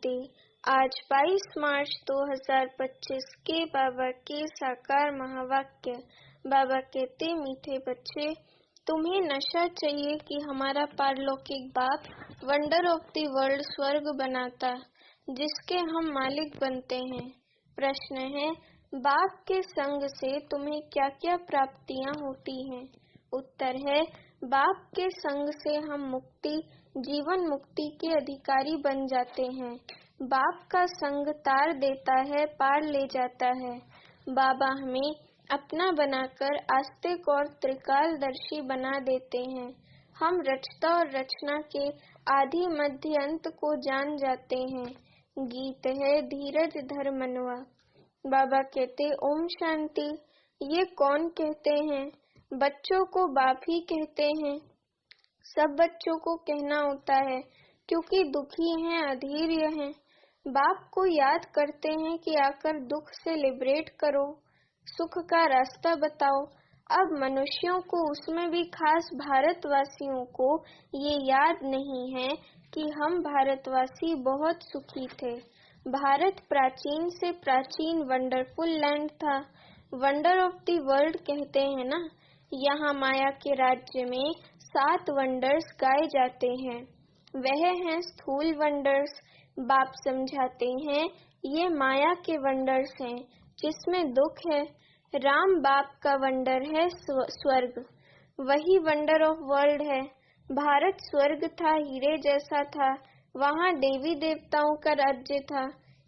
मुक्ति। आज 22 मार्च 2025 के बाबा के साकार महावाक्य। बाबा कहते, मीठे बच्चे, तुम्हें नशा चाहिए कि हमारा पारलौकिक बाप वंडर ऑफ द वर्ल्ड स्वर्ग बनाता, जिसके हम मालिक बनते हैं। प्रश्न है, बाप के संग से तुम्हें क्या क्या प्राप्तियां होती हैं? उत्तर है, बाप के संग से हम मुक्ति, जीवन मुक्ति के अधिकारी बन जाते हैं। बाप का संग तार देता है, पार ले जाता है। बाबा हमें अपना बनाकर आस्तिक और त्रिकालदर्शी बना देते हैं। हम रचता और रचना के आदि मध्य अंत को जान जाते हैं। गीत है, धीरज धर मनवा। बाबा कहते, ओम शांति। ये कौन कहते हैं? बच्चों को बाप ही कहते हैं। सब बच्चों को कहना होता है, क्योंकि दुखी हैं, अधीर्य हैं। बाप को याद करते हैं कि आकर दुख से लिबरेट करो, सुख का रास्ता बताओ। अब मनुष्यों को, उसमें भी खास भारतवासियों को ये याद नहीं है कि हम भारतवासी बहुत सुखी थे। भारत प्राचीन से प्राचीन वंडरफुल लैंड था। वंडर ऑफ द वर्ल्ड कहते हैं ना। यहाँ माया के राज्य में 7 वंडर्स गाए जाते हैं। वह हैं स्थूल वंडर्स। बाप समझाते हैं, ये माया के वंडर्स हैं, जिसमें दुख है। राम बाप का वंडर है स्वर्ग, वही वंडर ऑफ वर्ल्ड है। भारत स्वर्ग था, हीरे जैसा था, वहाँ देवी देवताओं का राज्य था।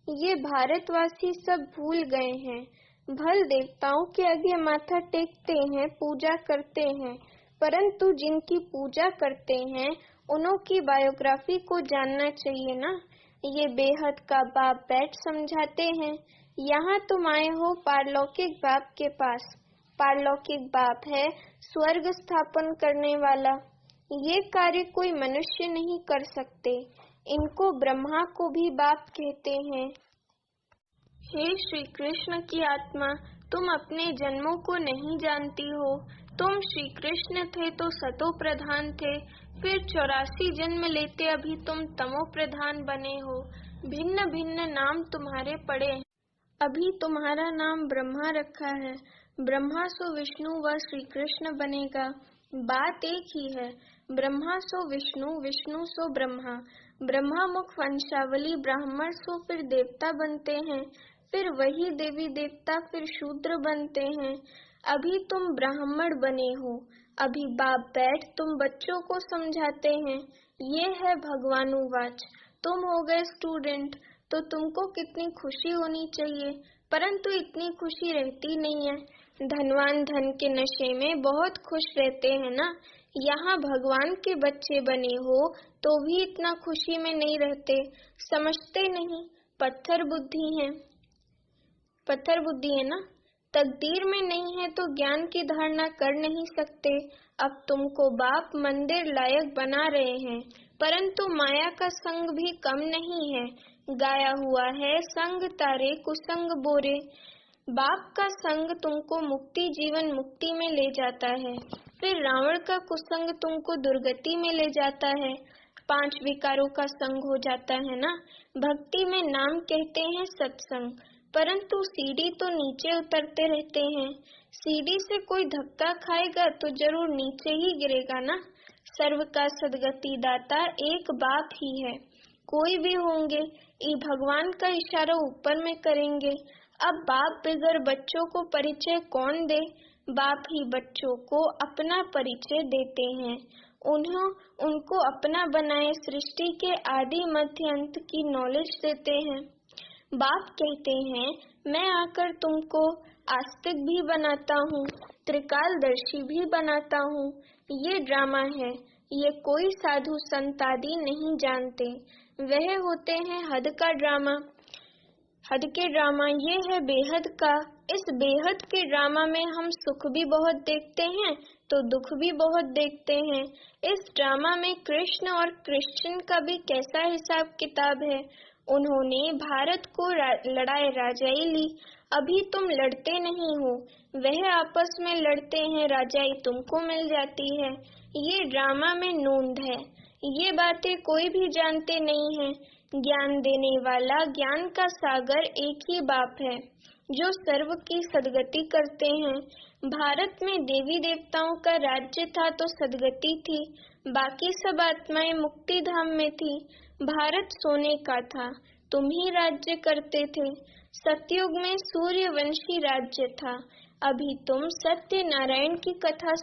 ये भारतवासी सब भूल गए हैं। भल देवताओं के आगे माथा टेकते हैं, पूजा करते हैं, परंतु जिनकी पूजा करते हैं उन्हों की बायोग्राफी को जानना चाहिए ना। ये बेहद का बाप बैठ समझाते हैं, यहाँ तुम आए हो पारलौकिक बाप के पास। पारलौकिक बाप है स्वर्ग स्थापन करने वाला। ये कार्य कोई मनुष्य नहीं कर सकते। इनको ब्रह्मा को भी बाप कहते हैं। हे श्री कृष्ण की आत्मा, तुम अपने जन्मों को नहीं जानती हो। तुम श्री कृष्ण थे तो सतो प्रधान थे, फिर 84 जन्म लेते अभी तुम तमो प्रधान बने हो। भिन्न भिन्न नाम तुम्हारे पड़े हैं। अभी तुम्हारा नाम ब्रह्मा रखा है। ब्रह्मा सो विष्णु व श्री कृष्ण बनेगा। बात एक ही है, ब्रह्मा सो विष्णु, विष्णु सो ब्रह्मा। ब्रह्मा मुख वंशावली ब्राह्मण सो फिर देवता बनते हैं, फिर वही देवी देवता फिर शूद्र बनते हैं। अभी तुम ब्राह्मण बने हो। अभी बाप बैठ तुम बच्चों को समझाते हैं। ये है भगवानुवाच। तुम हो गए स्टूडेंट, तो तुमको कितनी खुशी होनी चाहिए, परंतु इतनी खुशी रहती नहीं है। धनवान धन के नशे में बहुत खुश रहते हैं ना। यहाँ भगवान के बच्चे बने हो तो भी इतना खुशी में नहीं रहते। समझते नहीं, पत्थर बुद्धि है। पत्थर बुद्धि है ना। तकदीर में नहीं है तो ज्ञान की धारणा कर नहीं सकते। अब तुमको बाप मंदिर लायक बना रहे हैं, परंतु माया का संग भी कम नहीं है। गाया हुआ है, संग तारे कुसंग बोरे। बाप का संग तुमको मुक्ति, जीवन मुक्ति में ले जाता है, फिर रावण का कुसंग तुमको दुर्गति में ले जाता है। 5 विकारों का संग हो जाता है ना। भक्ति में नाम कहते हैं सत्संग, परंतु सीढ़ी तो नीचे उतरते रहते हैं। सीढ़ी से कोई धक्का खाएगा तो जरूर नीचे ही गिरेगा ना। सर्व का सदगति दाता एक बाप ही है। कोई भी होंगे, ये भगवान का इशारा ऊपर में करेंगे। अब बाप बगैर बच्चों को परिचय कौन दे? बाप ही बच्चों को अपना परिचय देते हैं। उनको अपना बनाए सृष्टि के आदि मध्य अंत की नॉलेज देते हैं। बाप कहते हैं, मैं आकर तुमको आस्तिक भी बनाता हूँ, त्रिकालदर्शी भी बनाता हूँ। ये ड्रामा है, ये कोई साधु संत आदि नहीं जानते। वह होते हैं हद का ड्रामा। हद के ड्रामा ये है बेहद का। इस बेहद के ड्रामा में हम सुख भी बहुत देखते हैं तो दुख भी बहुत देखते हैं। इस ड्रामा में कृष्ण और क्रिश्चियन का भी कैसा हिसाब किताब है। उन्होंने भारत को लड़ाई राजाई ली। अभी तुम लड़ते नहीं हो, वह आपस में लड़ते हैं, राजाई तुमको मिल जाती है। ये ड्रामा में नोंद है। ये बातें कोई भी जानते नहीं है। ज्ञान देने वाला ज्ञान का सागर एक ही बाप है जो सर्व की सद्गति करते हैं। भारत में देवी देवताओं का राज्य था तो सद्गति थी, बाकी सब आत्माएं मुक्ति धाम में थी। भारत सोने का था, तुम ही राज्य करते थे। सतयुग में सूर्यवंशी राज्य था, अभी तुम सत्यनारायण की कथा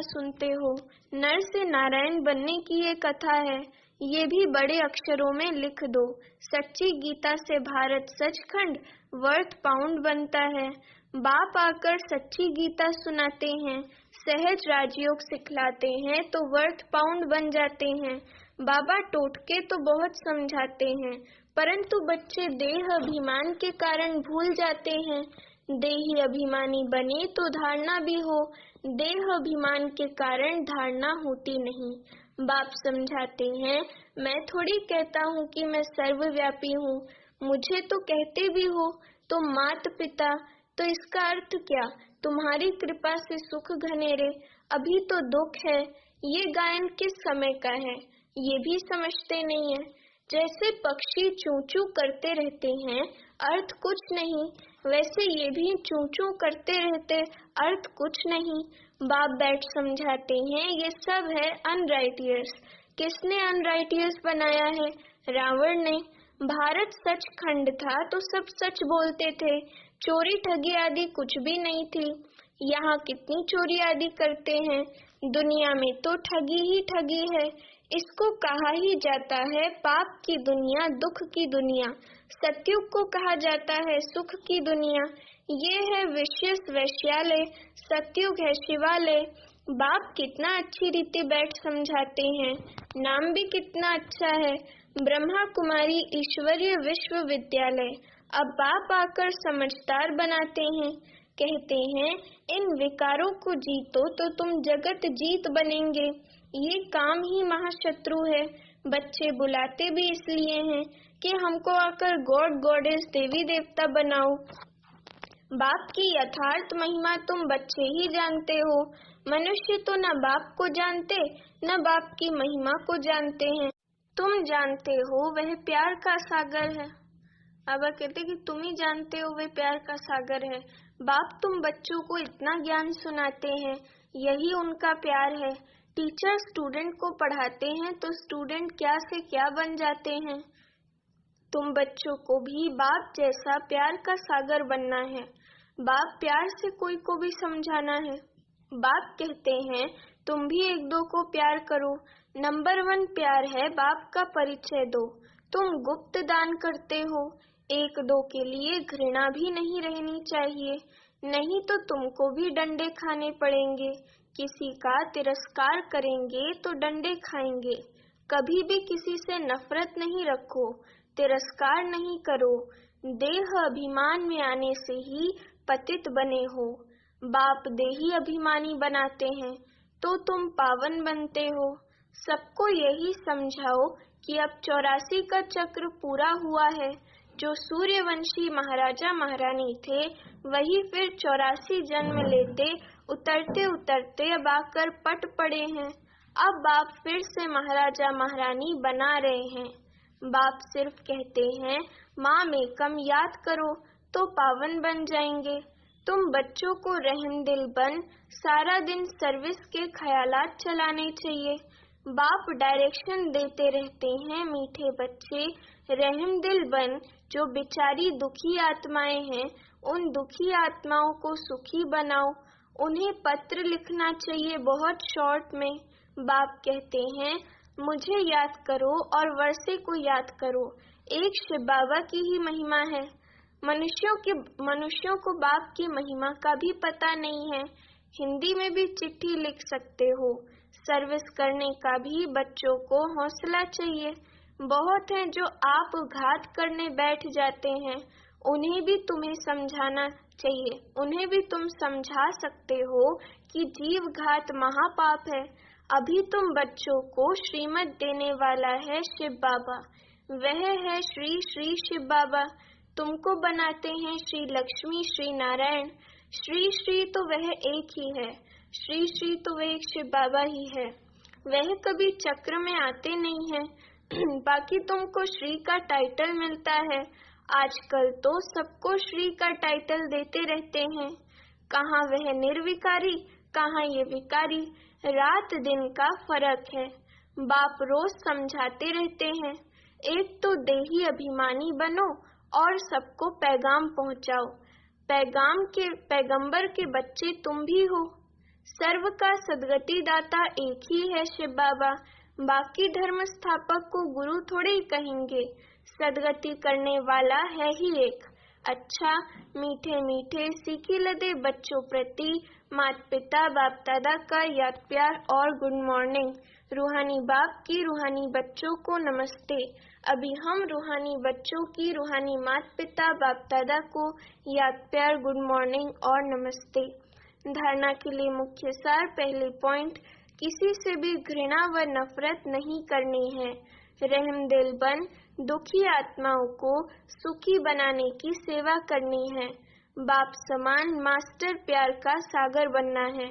सुनते हो। नर से नारायण बनने की ये कथा है, ये भी बड़े अक्षरों में लिख दो। सच्ची गीता से भारत सचखंड वर्थ पाउंड बनता है। बाप आकर सच्ची गीता सुनाते हैं, सहज राजयोग सिखलाते हैं तो वर्थ पाउंड बन जाते हैं। बाबा टोटके तो बहुत समझाते हैं, परंतु बच्चे देह अभिमान के कारण भूल जाते हैं। देही अभिमानी बने तो धारणा भी हो, देह अभिमान के कारण धारणा होती नहीं। बाप समझाते हैं, मैं थोड़ी कहता हूँ कि मैं सर्वव्यापी हूँ, मुझे तो कहते भी हो तो मात पिता, तो इसका अर्थ क्या? तुम्हारी कृपा से सुख घनेरे, अभी तो दुख है। ये गायन किस समय का है, ये भी समझते नहीं है। जैसे पक्षी चूं चूं करते रहते हैं, अर्थ कुछ नहीं, वैसे ये भी चूं चूं करते रहते, अर्थ कुछ नहीं। बाप बैठ समझाते हैं, ये सब है अनराइटियस। किसने अनराइटियस बनाया है? रावण ने। भारत सचखंड था तो सब सच बोलते थे, चोरी ठगी आदि कुछ भी नहीं थी। यहाँ कितनी चोरी आदि करते हैं, दुनिया में तो ठगी ही ठगी है। इसको कहा ही जाता है पाप की दुनिया, दुख की दुनिया। सतयुग को कहा जाता है सुख की दुनिया। ये है विशेष वैश्यालय, सतयुग है शिवालय। बाप कितना अच्छी रीति बैठ समझाते हैं, नाम भी कितना अच्छा है, ब्रह्मा कुमारी ईश्वरीय विश्वविद्यालय। अब बाप आकर समझदार बनाते हैं, कहते हैं इन विकारों को जीतो तो तुम जगत जीत बनेंगे। ये काम ही महाशत्रु है। बच्चे बुलाते भी इसलिए हैं कि हमको आकर गॉड गॉडेस देवी देवता बनाओ। बाप की यथार्थ महिमा तुम बच्चे ही जानते हो। मनुष्य तो न बाप को जानते, न बाप की महिमा को जानते हैं। तुम जानते हो वह प्यार का सागर है। बाबा कहते कि तुम ही जानते हो वह प्यार का सागर है। बाप तुम बच्चों को इतना ज्ञान सुनाते हैं, यही उनका प्यार है। टीचर स्टूडेंट को पढ़ाते हैं तो स्टूडेंट क्या से क्या बन जाते हैं। तुम बच्चों को भी बाप जैसा प्यार का सागर बनना है। बाप प्यार से कोई को भी समझाना है। बाप कहते हैं तुम भी एक दो को प्यार करो। नंबर 1 प्यार है, बाप का परिचय दो। तुम गुप्त दान करते हो, एक दो के लिए घृणा भी नहीं रहनी चाहिए, नहीं तो तुमको भी डंडे खाने पड़ेंगे। किसी का तिरस्कार करेंगे तो डंडे खाएंगे। कभी भी किसी से नफरत नहीं रखो, तिरस्कार नहीं करो। देह अभिमान में आने से ही पतित बने हो। बाप देही अभिमानी बनाते हैं तो तुम पावन बनते हो। सबको यही समझाओ कि अब 84 का चक्र पूरा हुआ है। जो सूर्यवंशी महाराजा महारानी थे, वही फिर 84 जन्म लेते उतरते उतरते अब आकर पट पड़े हैं। अब बाप फिर से महाराजा महारानी बना रहे हैं। बाप सिर्फ कहते हैं माँ एकम याद करो तो पावन बन जाएंगे। तुम बच्चों को रहम दिल बन सारा दिन सर्विस के ख्यालात चलाने चाहिए। बाप डायरेक्शन देते रहते हैं, मीठे बच्चे रहम दिल बन। जो बेचारी दुखी आत्माएं हैं, उन दुखी आत्माओं को सुखी बनाओ। उन्हें पत्र लिखना चाहिए बहुत शॉर्ट में। बाप कहते हैं मुझे याद करो और वर्षे को याद करो। एक शिव बाबा की ही महिमा है। मनुष्यों को बाप की महिमा का भी पता नहीं है। हिंदी में भी चिट्ठी लिख सकते हो। सर्विस करने का भी बच्चों को हौसला चाहिए। बहुत हैं जो आप घात करने बैठ जाते हैं, उन्हें भी तुम्हें समझाना चाहिए। उन्हें भी तुम समझा सकते हो कि जीव घात महापाप है। अभी तुम बच्चों को श्रीमत देने वाला है शिव बाबा, वह है श्री श्री शिव बाबा। तुमको बनाते हैं श्री लक्ष्मी श्री नारायण। श्री श्री तो वह एक ही है, श्री श्री तो वह एक शिव बाबा ही है। वह कभी चक्र में आते नहीं हैं। बाकी तुमको श्री का टाइटल मिलता है। आजकल तो सबको श्री का टाइटल देते रहते हैं। कहाँ वह निर्विकारी, कहाँ ये विकारी। रात दिन का फर्क है। बाप रोज समझाते रहते हैं, एक तो देही अभिमानी बनो और सबको पैगाम पहुंचाओ। पैगंबर के बच्चे तुम भी हो। सर्व का सदगति दाता एक ही है शिव बाबा। बाकी धर्म स्थापक को गुरु थोड़े ही कहेंगे। सदगति करने वाला है ही एक। अच्छा, मीठे मीठे सीखी लदे बच्चों प्रति माता पिता बाप दादा का याद प्यार और गुड मॉर्निंग। रूहानी बाप की रूहानी बच्चों को नमस्ते। अभी हम रूहानी बच्चों की रूहानी माता पिता बाप दादा को याद प्यार गुड मॉर्निंग और नमस्ते। धारणा के लिए मुख्य सार। पहले पॉइंट, किसी से भी घृणा व नफरत नहीं करनी है। रहमदिल बन दुखी आत्माओं को सुखी बनाने की सेवा करनी है। बाप समान मास्टर प्यार का सागर बनना है।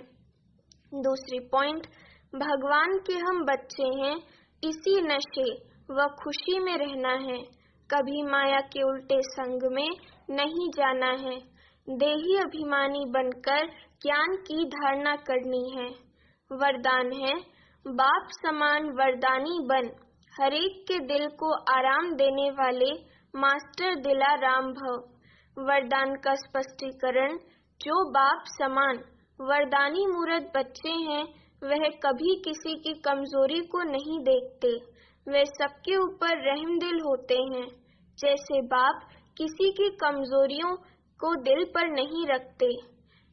दूसरी पॉइंट, भगवान के हम बच्चे हैं, इसी नशे व खुशी में रहना है। कभी माया के उल्टे संग में नहीं जाना है। देही अभिमानी बनकर ज्ञान की धारणा करनी है। वरदान है, बाप समान वरदानी बन, हरेक के दिल को आराम देने वाले मास्टर दिला राम भव। वरदान का स्पष्टीकरण, जो बाप समान वरदानी मूर्त बच्चे हैं, वह कभी किसी की कमजोरी को नहीं देखते। वे सबके ऊपर रहमदिल होते हैं। जैसे बाप किसी की कमजोरियों को दिल पर नहीं रखते,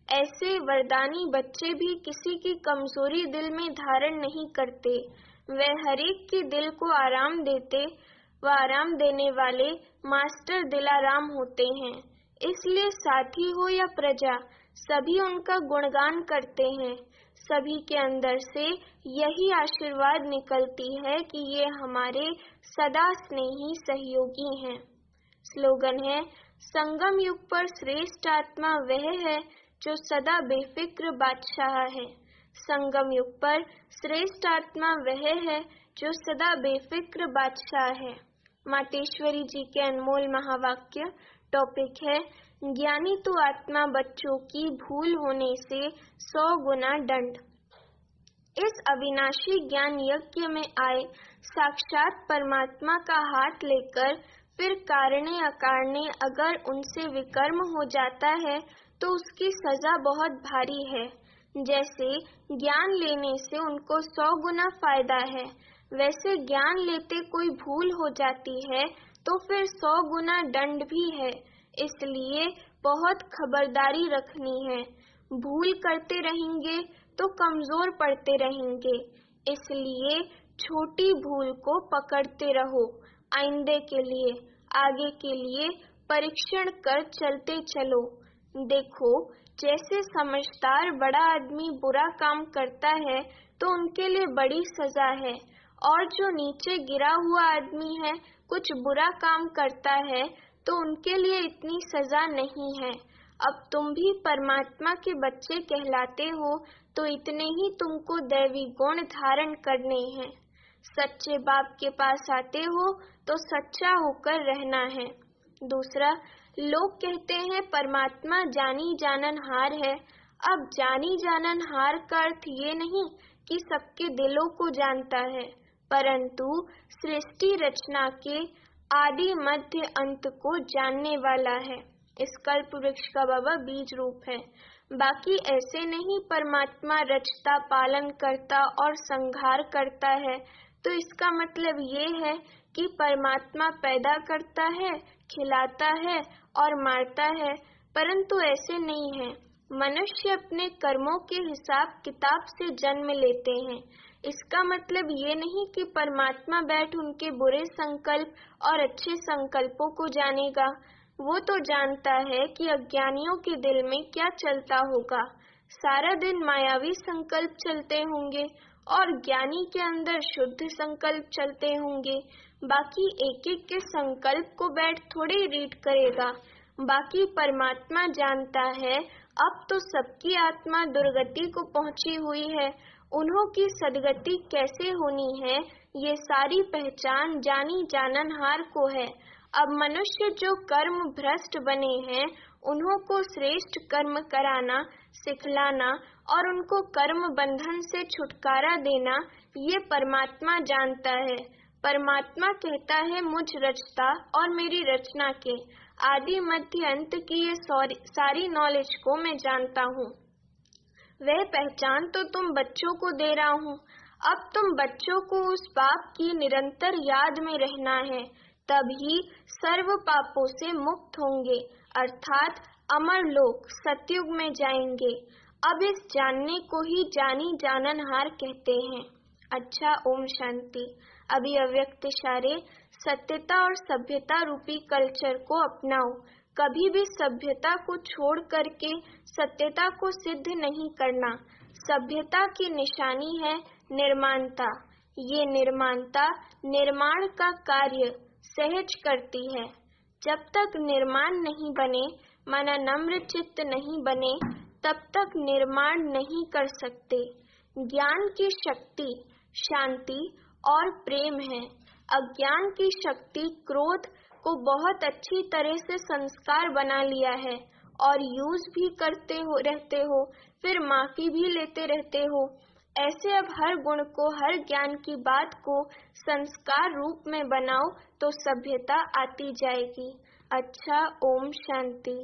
ऐसे वरदानी बच्चे भी किसी की कमजोरी दिल में धारण नहीं करते। वे हरेक के दिल को आराम देते व आराम देने वाले मास्टर दिलाराम होते हैं। इसलिए साथी हो या प्रजा, सभी उनका गुणगान करते हैं। सभी के अंदर से यही आशीर्वाद निकलती है कि ये हमारे सदा स्नेही सहयोगी हैं। स्लोगन है, संगम युग पर श्रेष्ठ आत्मा वह है जो सदा बेफिक्र बादशाह है। संगम युग पर श्रेष्ठ आत्मा वह है जो सदा बेफिक्र बादशाह है। मातेश्वरी जी के अनमोल महावाक्य। टॉपिक है, ज्ञानी तो आत्मा बच्चों की भूल होने से 100 गुना दंड। इस अविनाशी ज्ञान यज्ञ में आए साक्षात परमात्मा का हाथ लेकर फिर कारणे अकारणे अगर उनसे विकर्म हो जाता है तो उसकी सजा बहुत भारी है। जैसे ज्ञान लेने से उनको 100 गुना फायदा है, वैसे ज्ञान लेते कोई भूल हो जाती है तो फिर 100 गुना दंड भी है। इसलिए बहुत खबरदारी रखनी है। भूल करते रहेंगे तो कमजोर पड़ते रहेंगे। इसलिए छोटी भूल को पकड़ते रहो। आइंदे के लिए, आगे के लिए परीक्षण कर चलते चलो। देखो, जैसे समझदार बड़ा आदमी बुरा काम करता है तो उनके लिए बड़ी सजा है, और जो नीचे गिरा हुआ आदमी है कुछ बुरा काम करता है तो उनके लिए इतनी सजा नहीं है। अब तुम भी परमात्मा के बच्चे कहलाते हो तो इतने ही तुमको दैवी गुण धारण करने हैं। सच्चे बाप के पास आते हो तो सच्चा होकर रहना है। दूसरा, लोग कहते हैं परमात्मा जानी जाननहार है। अब जानी जाननहार का अर्थ ये नहीं कि सबके दिलों को जानता है, परंतु सृष्टि रचना के आदि मध्य अंत को जानने वाला है। इस कल्प वृक्ष का बाबा बीज रूप है। बाकी ऐसे नहीं परमात्मा रचता, पालन करता और संहार करता है तो इसका मतलब ये है कि परमात्मा पैदा करता है, खिलाता है और मारता है, परंतु ऐसे नहीं है। मनुष्य अपने कर्मों के हिसाब किताब से जन्म लेते हैं। इसका मतलब ये नहीं कि परमात्मा बैठ उनके बुरे संकल्प और अच्छे संकल्पों को जानेगा। वो तो जानता है कि अज्ञानियों के दिल में क्या चलता होगा। सारा दिन मायावी संकल्प चलते होंगे और ज्ञानी के अंदर शुद्ध संकल्प चलते होंगे। बाकी एक एक के संकल्प को बैठ थोड़े रीड करेगा। बाकी परमात्मा जानता है अब तो सबकी आत्मा दुर्गति को पहुंची हुई है, उन्हों की सदगति कैसे होनी है, ये सारी पहचान जानी जाननहार को है। अब मनुष्य जो कर्म भ्रष्ट बने हैं, उन्हों को श्रेष्ठ कर्म कराना, सिखलाना और उनको कर्म बंधन से छुटकारा देना, ये परमात्मा जानता है। परमात्मा कहता है, मुझ रचता और मेरी रचना के आदि मध्य अंत की ये सारी नॉलेज को मैं जानता हूँ। वह पहचान तो तुम बच्चों को दे रहा हूँ। अब तुम बच्चों को उस बाप की निरंतर याद में रहना है, तभी सर्व पापों से मुक्त होंगे, अर्थात अमर लोक सतयुग में जाएंगे। अब इस जानने को ही जानी जाननहार कहते हैं। अच्छा, ओम शांति। अभी अव्यक्त इशारे, सत्यता और सभ्यता रूपी कल्चर को अपनाओ। कभी भी सभ्यता को छोड़ करके सत्यता को सिद्ध नहीं करना। सभ्यता की निशानी है निर्माणता। ये निर्माणता निर्माण का कार्य सहज करती है। जब तक निर्माण नहीं बने, माना नम्र चित्त नहीं बने, तब तक निर्माण नहीं कर सकते। ज्ञान की शक्ति शांति और प्रेम है। अज्ञान की शक्ति क्रोध को बहुत अच्छी तरह से संस्कार बना लिया है और यूज भी करते रहते हो, फिर माफी भी लेते रहते हो। ऐसे अब हर गुण को, हर ज्ञान की बात को संस्कार रूप में बनाओ तो सभ्यता आती जाएगी। अच्छा, ओम शांति।